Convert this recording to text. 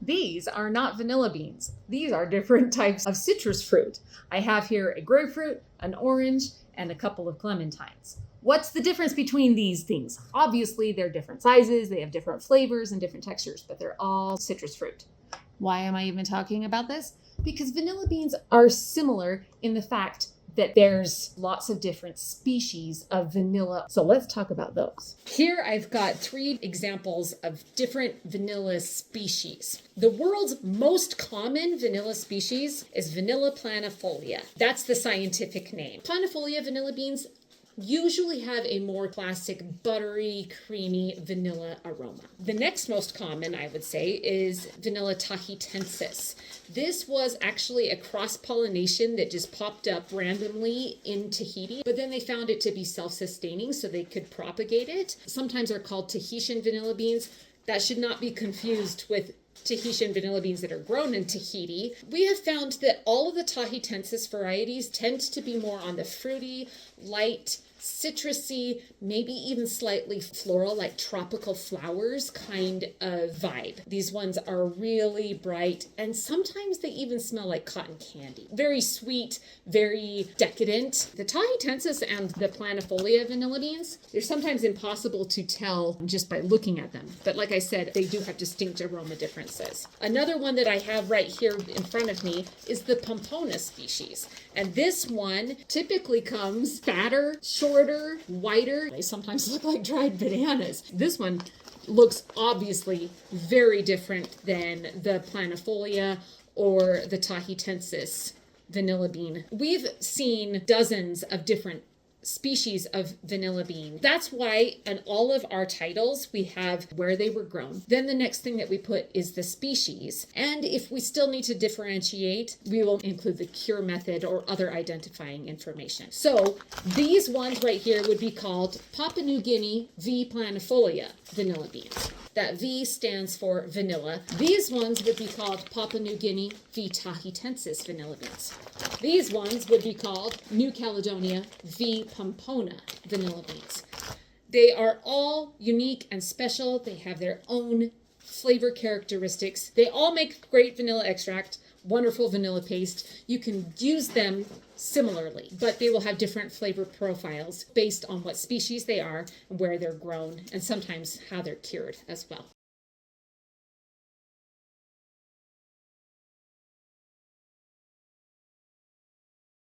These are not vanilla beans. These are different types of citrus fruit. I have here a grapefruit, an orange, and a couple of clementines. What's the difference between these things? Obviously, they're different sizes, they have different flavors and different textures, but they're all citrus fruit. Why am I even talking about this? Because vanilla beans are similar in the fact that there's lots of different species of vanilla. So let's talk about those. Here I've got 3 examples of different vanilla species. The world's most common vanilla species is Vanilla planifolia. That's the scientific name. Planifolia vanilla beans usually have a more classic buttery, creamy vanilla aroma. The next most common, I would say, is Vanilla tahitensis. This was actually a cross-pollination that just popped up randomly in Tahiti, but then they found it to be self-sustaining so they could propagate it. Sometimes they're called Tahitian vanilla beans. That should not be confused with Tahitian vanilla beans that are grown in Tahiti. We have found that all of the tahitensis varieties tend to be more on the fruity, light, citrusy, maybe even slightly floral, like tropical flowers kind of vibe. These ones are really bright, and sometimes they even smell like cotton candy. Very sweet, very decadent. The tahitensis and the planifolia vanilla beans, they're sometimes impossible to tell just by looking at them. But like I said, they do have distinct aroma differences. Another one that I have right here in front of me is the Pompona species. And this one typically comes fatter, shorter, whiter. They sometimes look like dried bananas. This one looks obviously very different than the planifolia or the tahitensis vanilla bean. We've seen dozens of different species of vanilla bean. That's why in all of our titles we have where they were grown. Then the next thing that we put is the species. And if we still need to differentiate, we will include the cure method or other identifying information. So these ones right here would be called Papua New Guinea V. planifolia vanilla beans. That V stands for vanilla. These ones would be called Papua New Guinea V. tahitensis vanilla beans. These ones would be called New Caledonia V. Pompona vanilla beans. They are all unique and special. They have their own flavor characteristics. They all make great vanilla extract, wonderful vanilla paste. You can use them similarly, but they will have different flavor profiles based on what species they are and where they're grown, and sometimes how they're cured as well.